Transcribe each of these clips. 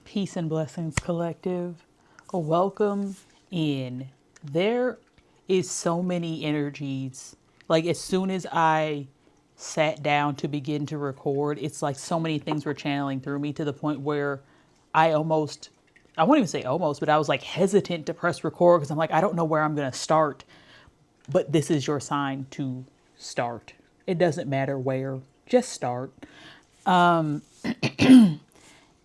Peace and blessings, collective. Welcome in. There is so many energies. Like, as soon as I sat down to begin to record, it's like so many things were channeling through me to the point where I almost, I won't even say almost, but I was like hesitant to press record because I'm like, I don't know where I'm going to start. But this is your sign to start. It doesn't matter where, just start.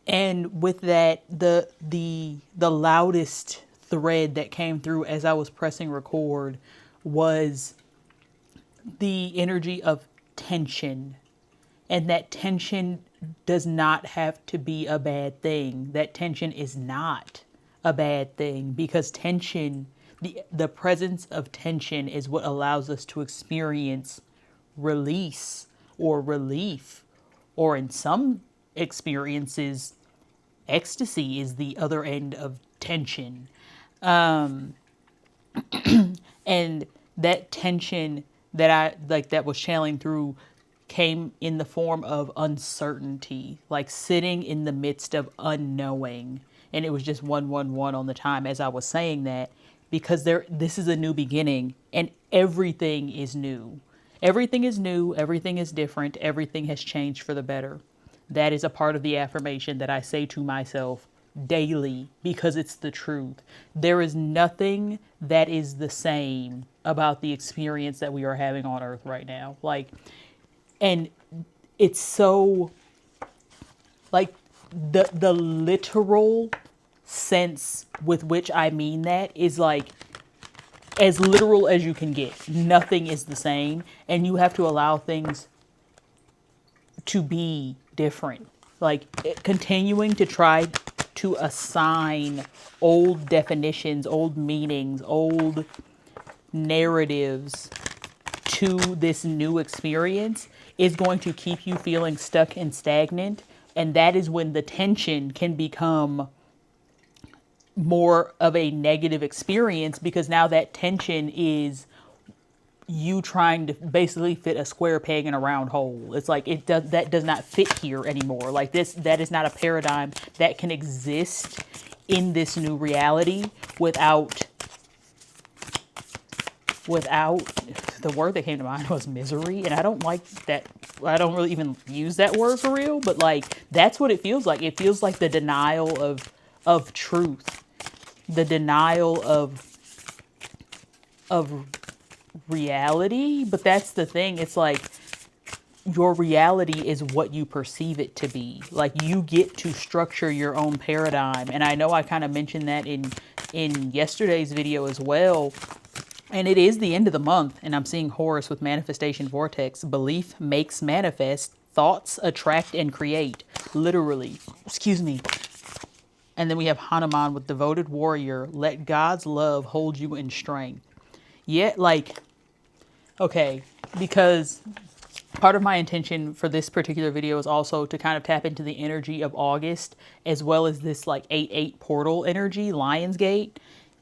And with that, the loudest thread that came through as I was pressing record was the energy of tension. And that tension does not have to be a bad thing. That tension is not a bad thing, because tension, the presence of tension is what allows us to experience release or relief, or in some experiences, ecstasy is the other end of tension. And that tension that I like, that was channeling through, came in the form of uncertainty, like sitting in the midst of unknowing. And it was just 111 on the time as I was saying that, because this is a new beginning and everything is new. Everything is new, everything is different, everything has changed for the better. That is a part of the affirmation that I say to myself daily, because it's the truth. There is nothing that is the same about the experience that we are having on earth right now. Like, and it's so, like, the literal sense with which I mean that is like as literal as you can get. Nothing is the same, and you have to allow things to be different. Like, continuing to try to assign old definitions, old meanings, old narratives to this new experience is going to keep you feeling stuck and stagnant. And that is when the tension can become more of a negative experience, because now that tension is you trying to basically fit a square peg in a round hole. It's like that does not fit here anymore. Like, that is not a paradigm that can exist in this new reality without the word that came to mind was misery. And I don't like that. I don't really even use that word for real, but like, that's what it feels like. It feels like the denial of truth, the denial of reality. But that's the thing. It's like, your reality is what you perceive it to be. Like, you get to structure your own paradigm. And I know I kind of mentioned that in yesterday's video as well. And it is the end of the month, and I'm seeing Horus with Manifestation Vortex. Belief makes manifest. Thoughts attract and create. Literally. Excuse me. And then we have Hanuman with Devoted Warrior. Let God's love hold you in strength. Yeah, like, okay, because part of my intention for this particular video is also to kind of tap into the energy of August, as well as this like 8/8 portal energy, Lionsgate.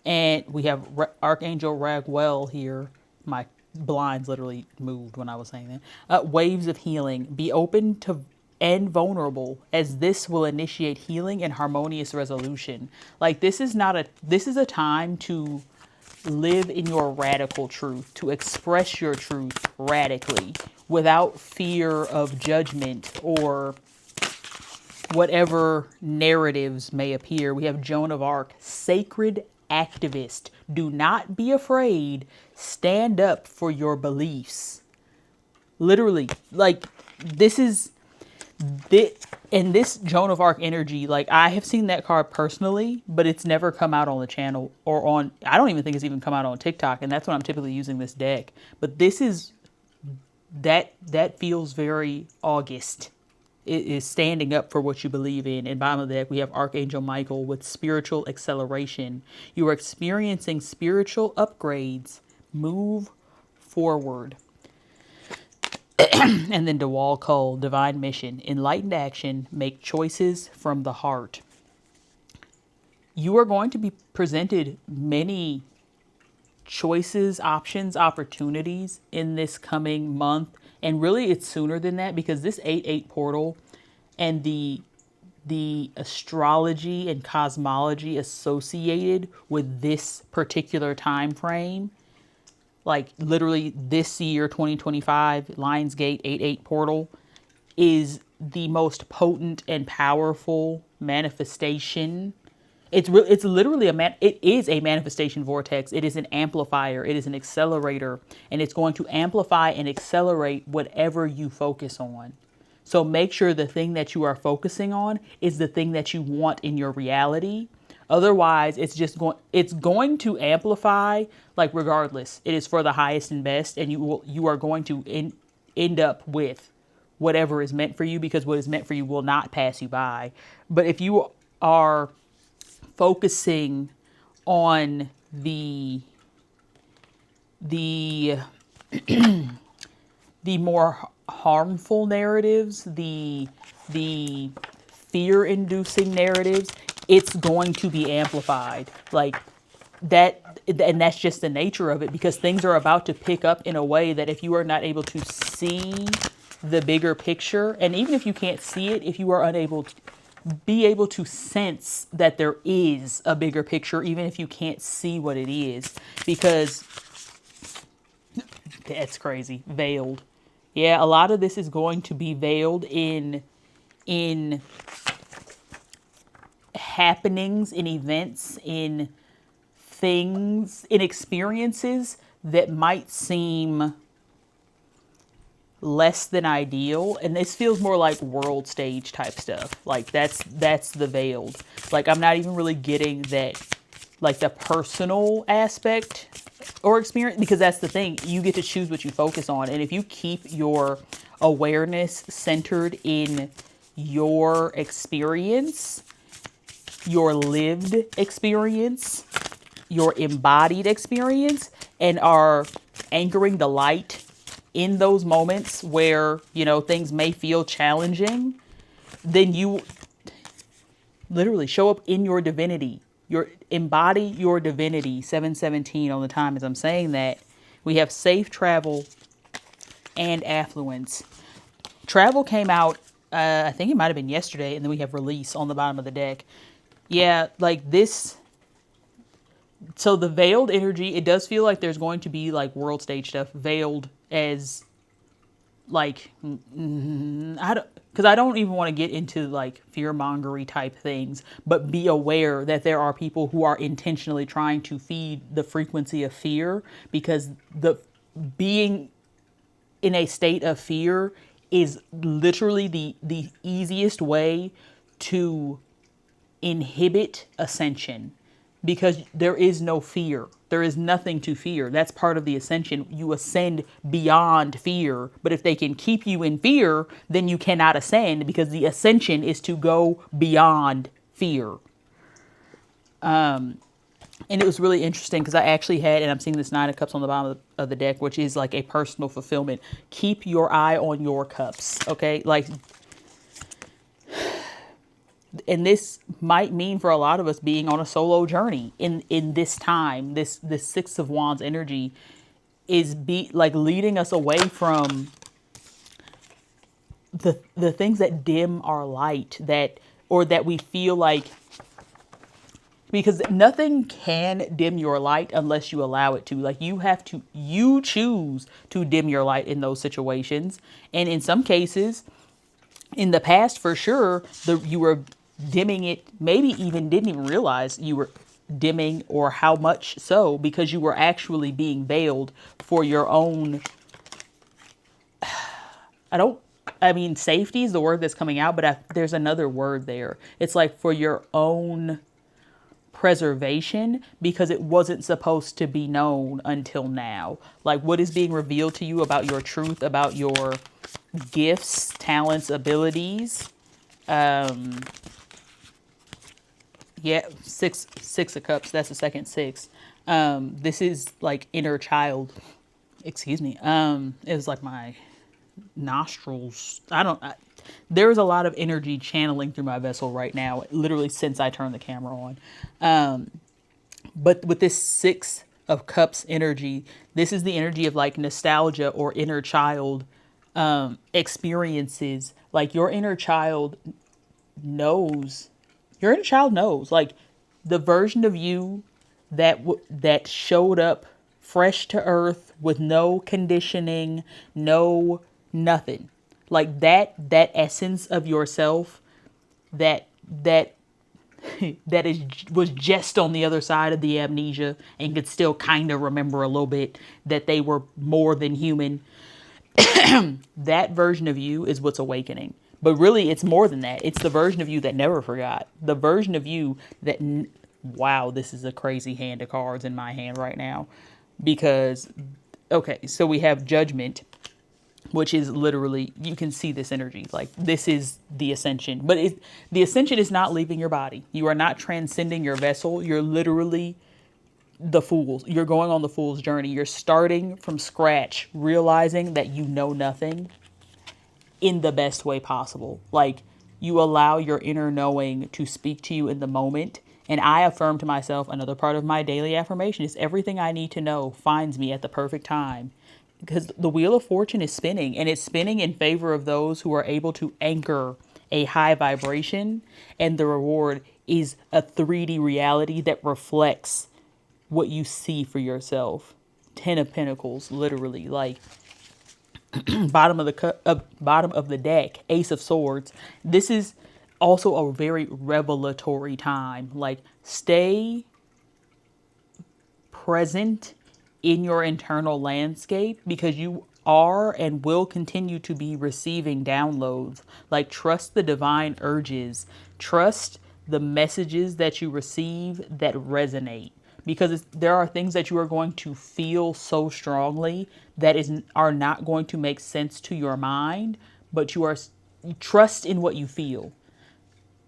And we have Archangel Ragwell here. My blinds literally moved when I was saying that. Waves of healing. Be open to and vulnerable, as this will initiate healing and harmonious resolution. Like, this is a time to live in your radical truth, to express your truth radically without fear of judgment or whatever narratives may appear. We have Joan of Arc, sacred activist. Do not be afraid. Stand up for your beliefs. Literally, like, this is and this Joan of Arc energy, like, I have seen that card personally, but it's never come out on the channel or on, I don't even think it's even come out on TikTok, and that's when I'm typically using this deck. But this is, that feels very August. It is standing up for what you believe in. And bottom of the deck, we have Archangel Michael with spiritual acceleration. You are experiencing spiritual upgrades. Move forward. And then DeWall Cole, divine mission, enlightened action, make choices from the heart. You are going to be presented many choices, options, opportunities in this coming month. And really, it's sooner than that, because this 8/8 portal and the the astrology and cosmology associated with this particular time frame, like literally this year, 2025, Lionsgate 88 portal, is the most potent and powerful manifestation. It's literally it is a manifestation vortex. It is an amplifier. It is an accelerator, and it's going to amplify and accelerate whatever you focus on. So make sure the thing that you are focusing on is the thing that you want in your reality. Otherwise, it's going to amplify, like, regardless. It is for the highest and best, and you are going to end up with whatever is meant for you, because what is meant for you will not pass you by. But if you are focusing on the the more harmful narratives, the fear-inducing narratives, it's going to be amplified. Like that, and that's just the nature of it, because things are about to pick up in a way that if you are not able to see the bigger picture, and even if you can't see it, if you are unable to be able to sense that there is a bigger picture, even if you can't see what it is, because that's crazy. Veiled. Yeah, a lot of this is going to be veiled in happenings, in events, in things, in experiences that might seem less than ideal. And this feels more like world stage type stuff. Like that's the veiled. Like I'm not even really getting that, like the personal aspect or experience, because that's the thing. You get to choose what you focus on. And if you keep your awareness centered in your experience, your lived experience, your embodied experience, and are anchoring the light in those moments where, you know, things may feel challenging, then you literally show up in your divinity. Embody your divinity. 717 on the time as I'm saying that. We have safe travel and affluence. Travel came out, I think it might have been yesterday, and then we have release on the bottom of the deck. Yeah, like this. So the veiled energy, it does feel like there's going to be like world stage stuff veiled as like, because I don't even want to get into like fear-mongery type things, but be aware that there are people who are intentionally trying to feed the frequency of fear, because the being in a state of fear is literally the easiest way to inhibit ascension, because there is no fear. There is nothing to fear. That's part of the ascension. You ascend beyond fear. But if they can keep you in fear, then you cannot ascend, because the ascension is to go beyond fear. And it was really interesting because I actually had, and I'm seeing this 9 of cups on the bottom of the deck, which is like a personal fulfillment. Keep your eye on your cups, okay? Like, and this might mean for a lot of us being on a solo journey in this time. This 6 of Wands energy is like leading us away from the things that dim our light, that we feel like, because nothing can dim your light unless you allow it to. Like you choose to dim your light in those situations. And in some cases, in the past, for sure, you were dimming it, maybe even didn't even realize you were dimming, or how much so, because you were actually being veiled for your own, safety is the word that's coming out, but there's another word there. It's like for your own preservation, because it wasn't supposed to be known until now. Like what is being revealed to you about your truth, about your gifts, talents, abilities. Yeah, six of cups. That's the second 6. This is like inner child. Excuse me. It was like my nostrils. There's a lot of energy channeling through my vessel right now, literally since I turned the camera on. But with this 6 of cups energy, this is the energy of like nostalgia or inner child experiences. Like your inner child knows, your inner child knows, like the version of you that showed up fresh to earth with no conditioning, no nothing. Like that essence of yourself that that that is was just on the other side of the amnesia and could still kind of remember a little bit that they were more than human. That version of you is what's awakening. But really, it's more than that. It's the version of you that never forgot. The version of you that, wow, this is a crazy hand of cards in my hand right now. Because, okay, so we have judgment, which is literally, you can see this energy. Like, this is the ascension. But the ascension is not leaving your body. You are not transcending your vessel. You're literally the fools. You're going on the fool's journey. You're starting from scratch, realizing that you know nothing in the best way possible. Like, you allow your inner knowing to speak to you in the moment. And I affirm to myself, another part of my daily affirmation is everything I need to know finds me at the perfect time. Because the wheel of fortune is spinning, and it's spinning in favor of those who are able to anchor a high vibration. And the reward is a 3D reality that reflects what you see for yourself. 10 of Pentacles, literally, like bottom of the deck, Ace of Swords. This is also a very revelatory time. Like, stay present in your internal landscape because you are and will continue to be receiving downloads. Like, trust the divine urges, trust the messages that you receive that resonate, because there are things that you are going to feel so strongly that are not going to make sense to your mind, but you trust in what you feel.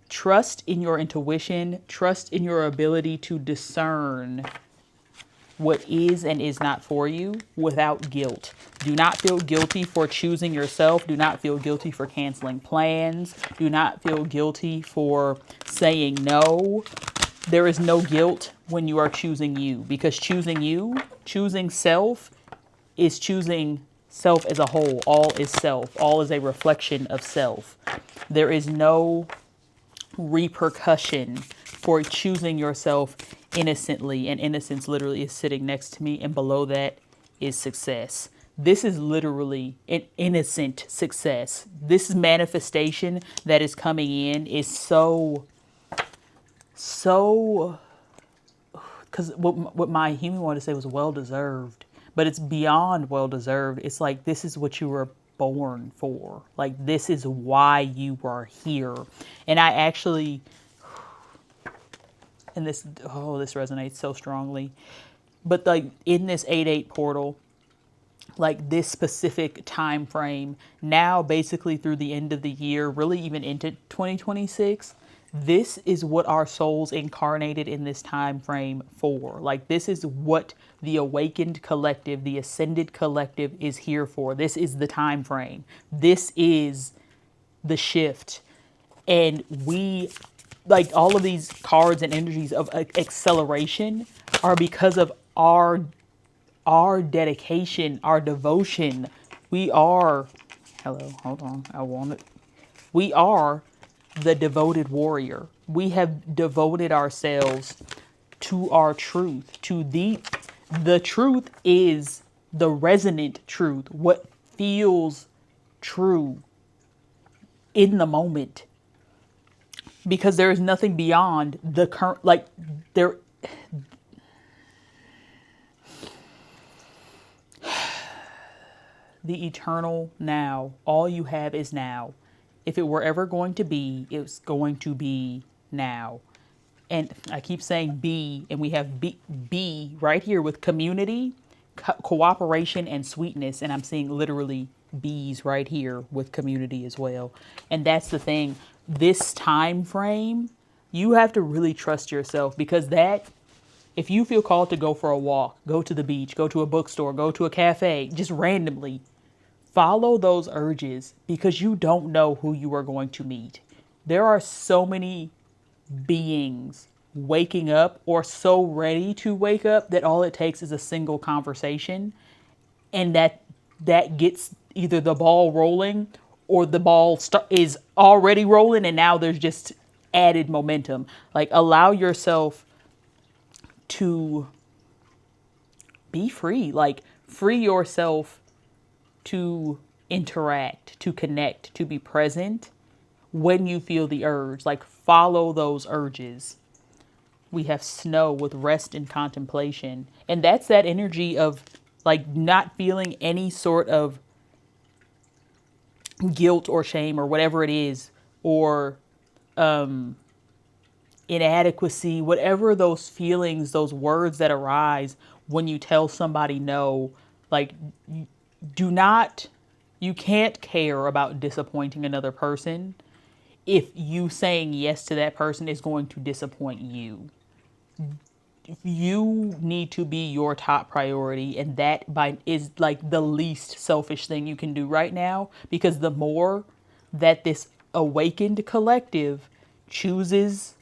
Trust in your intuition, trust in your ability to discern what is and is not for you without guilt. Do not feel guilty for choosing yourself. Do not feel guilty for canceling plans. Do not feel guilty for saying no. There is no guilt when you are choosing you, because choosing self is choosing self as a whole. All is self. All is a reflection of self. There is no repercussion for choosing yourself innocently, and innocence literally is sitting next to me, and below that is success. This is literally an innocent success. This manifestation that is coming in is so because what my human wanted to say was well deserved, but it's beyond well deserved. It's like, this is what you were born for. Like, this is why you are here. And I actually, and this resonates so strongly, but like in this 8/8 portal, like this specific time frame, now basically through the end of the year, really even into 2026, this is what our souls incarnated in this time frame for. Like, this is what the awakened collective, the ascended collective is here for. This is the time frame. This is the shift. And we, like, all of these cards and energies of acceleration are because of our dedication, our devotion. We are, hello, hold on, I want it. We are the devoted warrior. We have devoted ourselves to our truth, to the truth is the resonant truth, what feels true in the moment. Because there is nothing beyond the current, like, there, the eternal now. All you have is now. If it were ever going to be, it's going to be now. And I keep saying be, and we have be right here with community, cooperation, and sweetness. And I'm seeing literally bees right here with community as well. And that's the thing. This time frame, you have to really trust yourself, because that, if you feel called to go for a walk, go to the beach, go to a bookstore, go to a cafe, just randomly, follow those urges, because you don't know who you are going to meet. There are so many beings waking up or so ready to wake up that all it takes is a single conversation, and that gets either the ball rolling or the ball is already rolling and now there's just added momentum. Like allow yourself to be free, like free yourself to interact, to connect, to be present when you feel the urge, like follow those urges. We have snow with rest and contemplation. And that's that energy of like not feeling any sort of guilt or shame or whatever it is, or inadequacy, whatever those feelings, those words that arise when you tell somebody no. Like, do not, you can't care about disappointing another person if you saying yes to that person is going to disappoint you. You need to be your top priority, and that by is like the least selfish thing you can do right now, because the more that this awakened collective chooses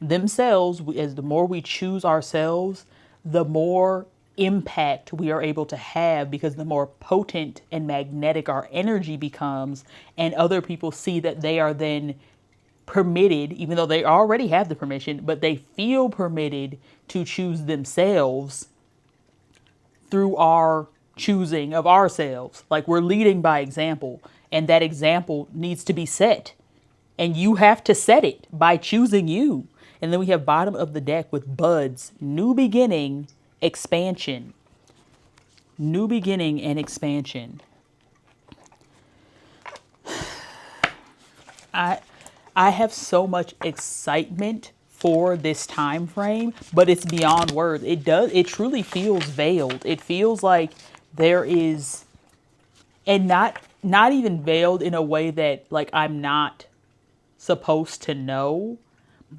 themselves, as the more we choose ourselves, the more impact we are able to have, because the more potent and magnetic our energy becomes, and other people see that they are then permitted, even though they already have the permission, but they feel permitted to choose themselves through our choosing of ourselves. Like we're leading by example, and that example needs to be set. And you have to set it by choosing you. And then we have bottom of the deck with buds, new beginning, expansion. New beginning and expansion. I have so much excitement for this time frame, but it's beyond words. It truly feels veiled. It feels like there is, and not even veiled in a way that like I'm not supposed to know,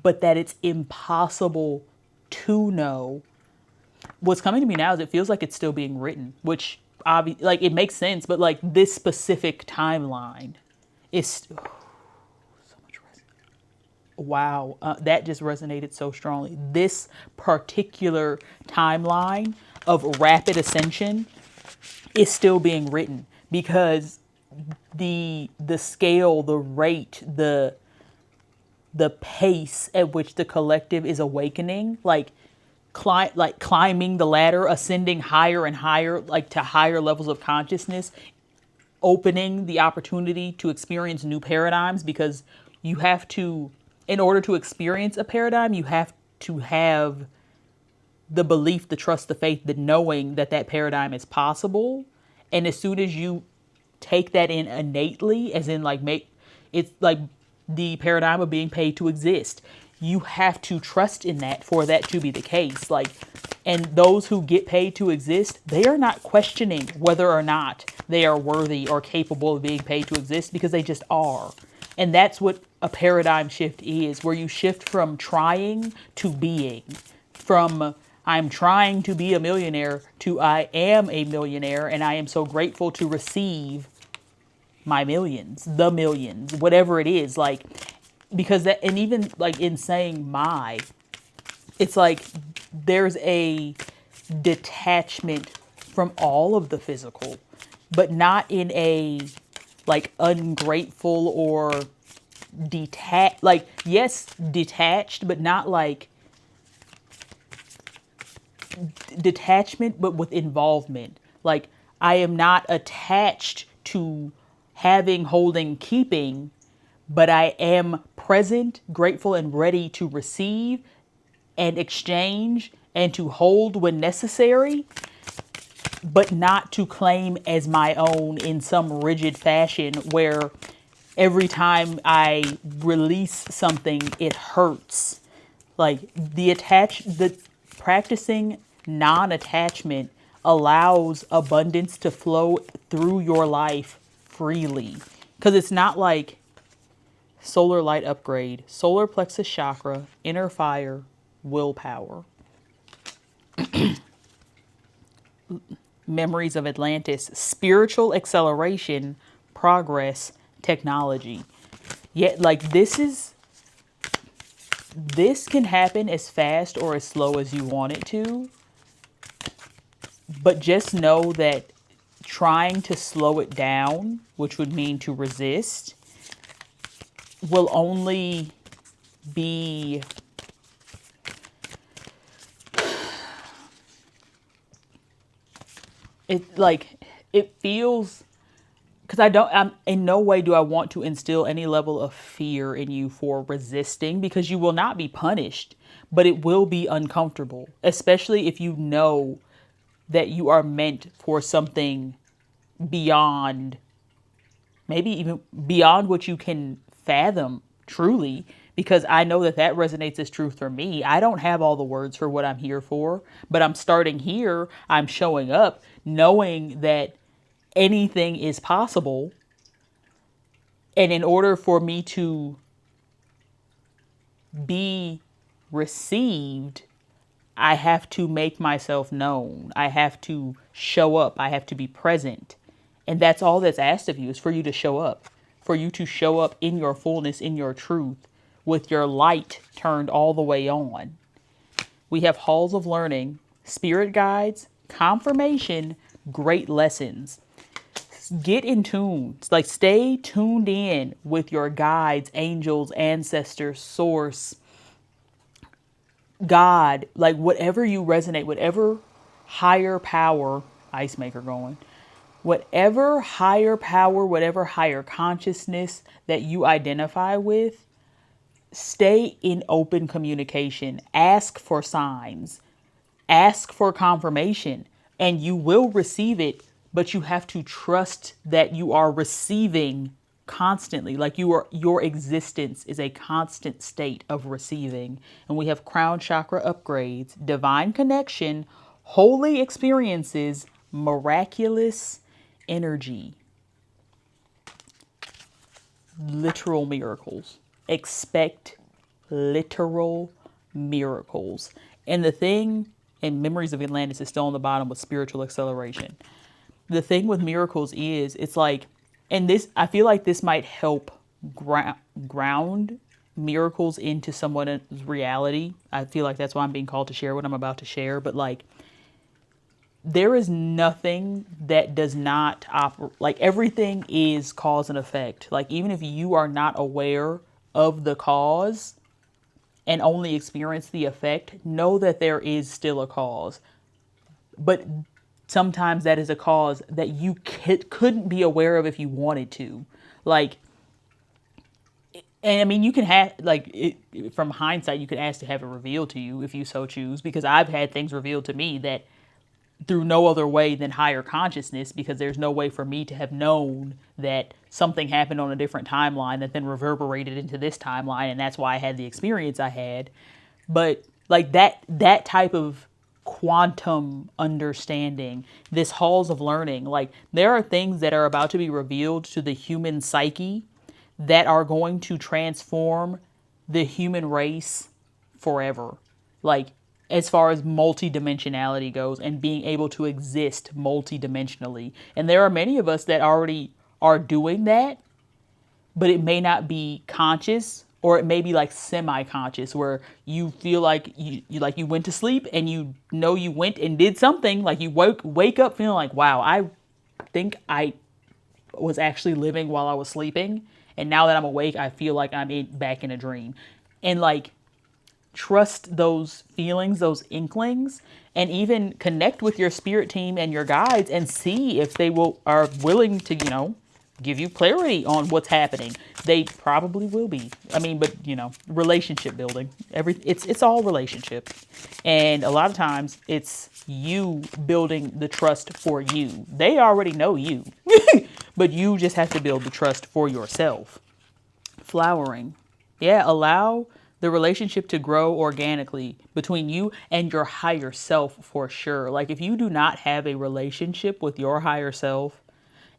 but that it's impossible to know. What's coming to me now is it feels like it's still being written, which like it makes sense, but like this specific timeline is wow, that just resonated so strongly. This particular timeline of rapid ascension is still being written, because the scale, the rate, the pace at which the collective is awakening, like climbing the ladder, ascending higher and higher, like to higher levels of consciousness, opening the opportunity to experience new paradigms, because you have to, in order to experience a paradigm, you have to have the belief, the trust, the faith, the knowing that that paradigm is possible. And as soon as you take that in innately, as in like it's like the paradigm of being paid to exist, you have to trust in that for that to be the case. Like, and those who get paid to exist, they are not questioning whether or not they are worthy or capable of being paid to exist, because they just are. And that's what a paradigm shift is, where you shift from trying to being, from I'm trying to be a millionaire to I am a millionaire, and I am so grateful to receive my millions, the millions, whatever it is. Like, because that, and even like in saying my, it's like there's a detachment from all of the physical, but not in a like ungrateful or detached, like yes, detached, but not like detachment, but with involvement. Like I am not attached to having, holding, keeping, but I am present, grateful, and ready to receive and exchange and to hold when necessary, but not to claim as my own in some rigid fashion where every time I release something, it hurts. Like the practicing non-attachment allows abundance to flow through your life freely. Because it's not like solar light upgrade, solar plexus chakra, inner fire, willpower. Memories of Atlantis, spiritual acceleration, progress, technology. Yet, like, this can happen as fast or as slow as you want it to. But just know that trying to slow it down, which would mean to resist, will only be it feels, because I'm in no way do I want to instill any level of fear in you for resisting, because you will not be punished, but it will be uncomfortable, especially if you know that you are meant for something beyond, maybe even beyond what you can fathom truly, because I know that that resonates as truth for me. I don't have all the words for what I'm here for, but I'm starting here. I'm showing up knowing that anything is possible. And in order for me to be received, I have to make myself known. I have to show up. I have to be present. And that's all that's asked of you, is for you to show up, for you to show up in your fullness, in your truth, with your light turned all the way on. We have halls of learning, spirit guides, confirmation, great lessons. Get in tune, like stay tuned in with your guides, angels, ancestors, source, God, like whatever you resonate, whatever higher power, ice maker going, whatever higher power, whatever higher consciousness that you identify with, stay in open communication. Ask for signs, ask for confirmation, and you will receive it, but you have to trust that you are receiving constantly. Like your existence is a constant state of receiving. And we have crown chakra upgrades, divine connection, holy experiences, miraculous energy, literal miracles. Expect literal miracles. And the thing, and Memories of Atlantis is still on the bottom with spiritual acceleration. The thing with miracles is, it's like, and this, I feel like this might help ground miracles into someone's reality. I feel like that's why I'm being called to share what I'm about to share. But like, there is nothing that does not operate, like everything is cause and effect. Like even if you are not aware of the cause and only experience the effect, know that there is still a cause. But sometimes that is a cause that you couldn't be aware of if you wanted to. Like, and I mean, you can have, like, from hindsight, you could ask to have it revealed to you if you so choose, because I've had things revealed to me that through no other way than higher consciousness, because there's no way for me to have known that something happened on a different timeline that then reverberated into this timeline, and that's why I had the experience I had. But like that type of quantum understanding, this halls of learning, like there are things that are about to be revealed to the human psyche that are going to transform the human race forever. Like as far as multidimensionality goes and being able to exist multidimensionally. And there are many of us that already are doing that, but it may not be conscious, or it may be like semi-conscious, where you feel like you went to sleep and you know you went and did something, like you wake up feeling like, wow, I think I was actually living while I was sleeping, and now that I'm awake I feel like I'm back in a dream. And like, trust those feelings, those inklings, and even connect with your spirit team and your guides and see if they are willing to, give you clarity on what's happening. They probably will be. I mean, but relationship building, it's all relationship. And a lot of times it's you building the trust for you. They already know you, but you just have to build the trust for yourself. Flowering. Yeah, allow the relationship to grow organically between you and your higher self, for sure. Like if you do not have a relationship with your higher self,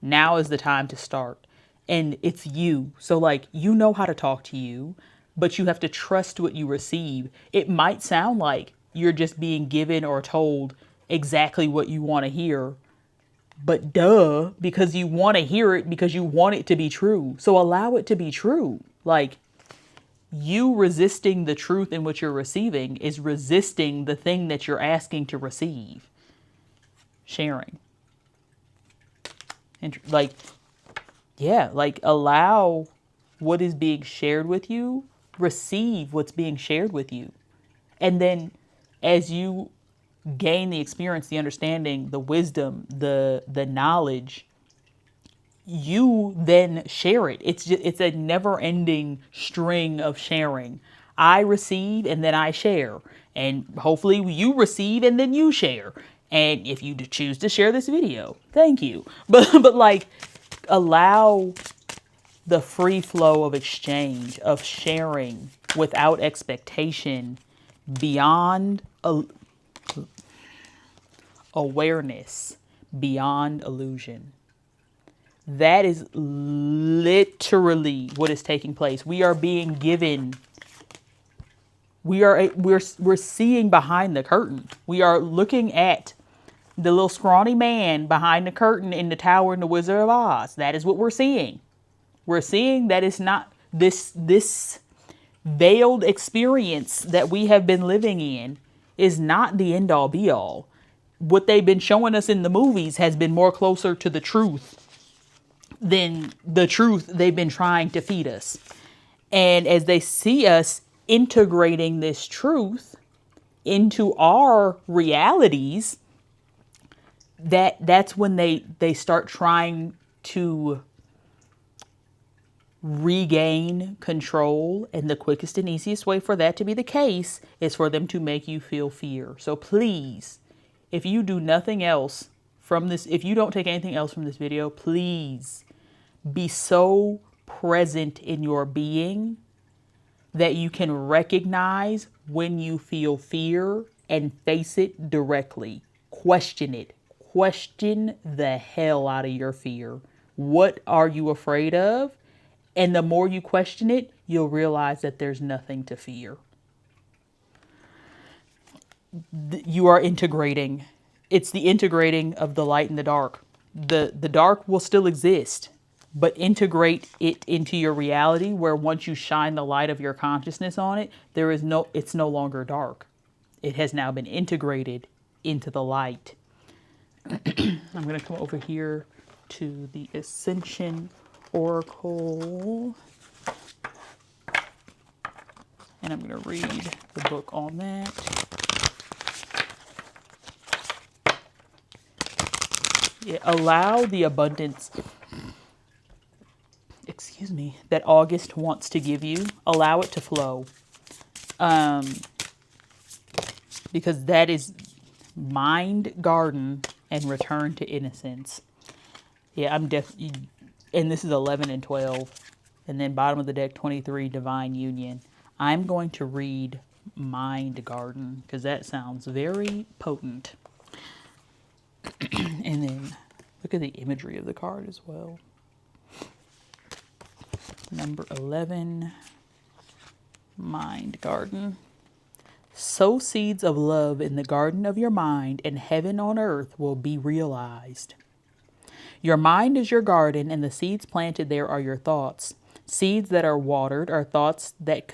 now is the time to start. And it's you. So like, you know how to talk to you, but you have to trust what you receive. It might sound like you're just being given or told exactly what you want to hear, but duh, because you want to hear it, because you want it to be true. So allow it to be true. Like, you resisting the truth in what you're receiving is resisting the thing that you're asking to receive. Sharing. And like, yeah, like allow what is being shared with you, receive what's being shared with you. And then as you gain the experience, the understanding, the wisdom, the knowledge, you then share it. It's a never-ending string of sharing. I receive and then I share. And hopefully you receive and then you share. And if you choose to share this video, thank you. But like allow the free flow of exchange, of sharing without expectation, beyond awareness, beyond illusion. That is literally what is taking place. We are being given, we're seeing behind the curtain. We are looking at the little scrawny man behind the curtain in the tower in the Wizard of Oz. That is what we're seeing. We're seeing that it's not this veiled experience that we have been living in is not the end all be all. What they've been showing us in the movies has been more closer to the truth than the truth they've been trying to feed us. And as they see us integrating this truth into our realities, that's when they start trying to regain control. And the quickest and easiest way for that to be the case is for them to make you feel fear. So please, if you do nothing else from this, if you don't take anything else from this video, please be so present in your being that you can recognize when you feel fear and face it directly. Question it. Question the hell out of your fear. What are you afraid of? And the more you question it, you'll realize that there's nothing to fear. You are integrating. It's the integrating of the light and the dark. The dark will still exist, but integrate it into your reality where once you shine the light of your consciousness on it, it's no longer dark. It has now been integrated into the light. I'm going to come over here to the Ascension Oracle, and I'm going to read the book on that. Yeah, allow the abundance, that August wants to give you. Allow it to flow. Because that is mind, garden, and return to innocence. Yeah, and this is 11 and 12. And then bottom of the deck, 23, divine union. I'm going to read mind garden because that sounds very potent. And then look at the imagery of the card as well. Number 11, mind garden. Sow seeds of love in the garden of your mind, and heaven on earth will be realized. Your mind is your garden, and the seeds planted there are your thoughts. Seeds that are watered are thoughts that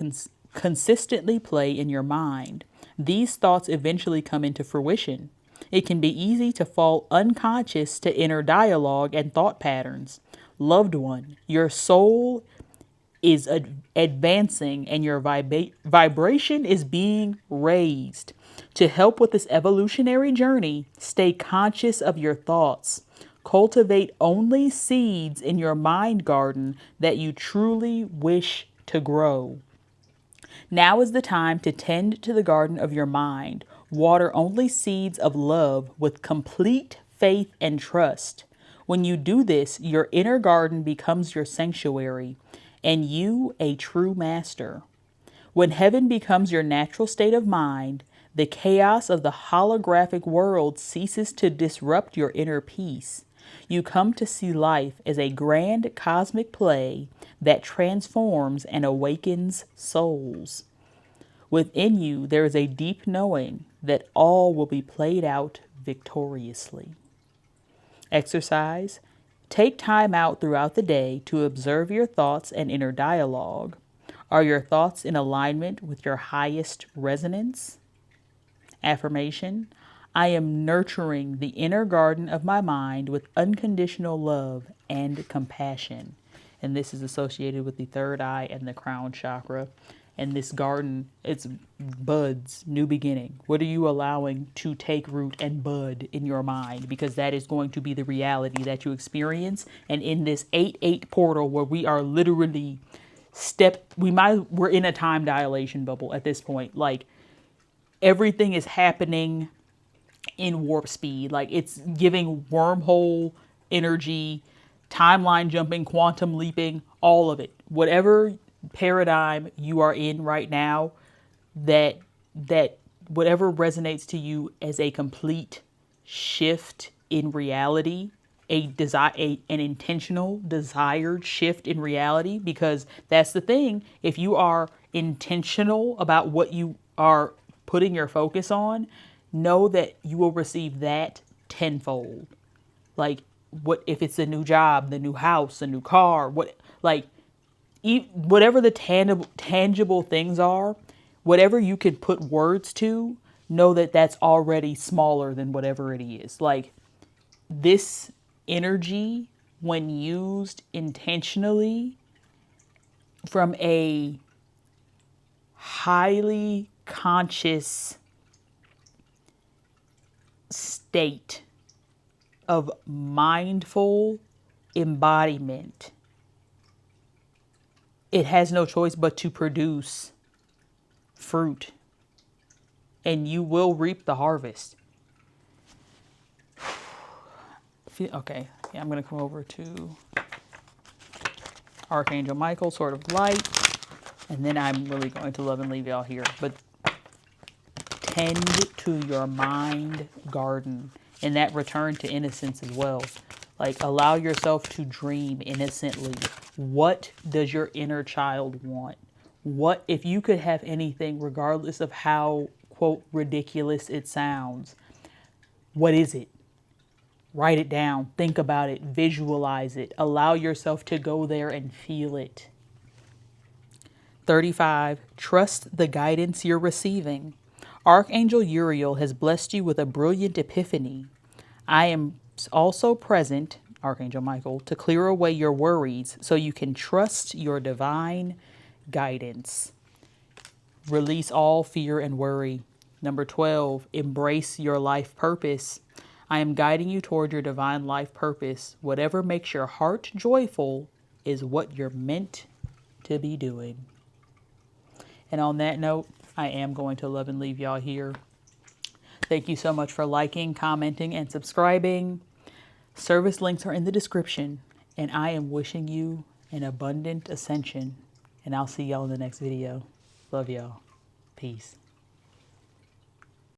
consistently play in your mind. These thoughts eventually come into fruition. It can be easy to fall unconscious to inner dialogue and thought patterns. Loved one, your soul is advancing and your vibration is being raised. To help with this evolutionary journey, stay conscious of your thoughts. Cultivate only seeds in your mind garden that you truly wish to grow. Now is the time to tend to the garden of your mind. Water only seeds of love with complete faith and trust. When you do this, your inner garden becomes your sanctuary, and you a true master. When heaven becomes your natural state of mind, the chaos of the holographic world ceases to disrupt your inner peace. You come to see life as a grand cosmic play that transforms and awakens souls. Within you, there is a deep knowing that all will be played out victoriously. Exercise. Take time out throughout the day to observe your thoughts and inner dialogue. Are your thoughts in alignment with your highest resonance? Affirmation. I am nurturing the inner garden of my mind with unconditional love and compassion. And this is associated with the third eye and the crown chakra. And this garden, it's buds, new beginning. What are you allowing to take root and bud in your mind? Because that is going to be the reality that you experience. And in this 8-8 portal where we are literally we're in a time dilation bubble at this point. Like, everything is happening in warp speed. Like, it's giving wormhole energy, timeline jumping, quantum leaping, all of it. Whatever paradigm you are in right now, that whatever resonates to you as a complete shift in reality, an intentional desired shift in reality, because that's the thing. If you are intentional about what you are putting your focus on, know that you will receive that tenfold. Like, what if it's a new job, the new house, a new car, whatever the tangible things are, whatever you can put words to, know that that's already smaller than whatever it is. Like, this energy, when used intentionally from a highly conscious state of mindful embodiment, it has no choice but to produce fruit, and you will reap the harvest. Okay, yeah, I'm going to come over to Archangel Michael, Sword of Light, and then I'm really going to love and leave y'all here. But tend to your mind garden, and that return to innocence as well. Like, allow yourself to dream innocently. What does your inner child want? What if you could have anything, regardless of how, quote, ridiculous it sounds? What is it? Write it down, think about it, visualize it, allow yourself to go there and feel it. 35, trust the guidance you're receiving. Archangel Uriel has blessed you with a brilliant epiphany. I am also present, Archangel Michael, to clear away your worries so you can trust your divine guidance. Release all fear and worry. Number 12, embrace your life purpose. I am guiding you toward your divine life purpose. Whatever makes your heart joyful is what you're meant to be doing. And on that note, I am going to love and leave y'all here. Thank you so much for liking, commenting, and subscribing. Service links are in the description. And I am wishing you an abundant ascension. And I'll see y'all in the next video. Love y'all. Peace.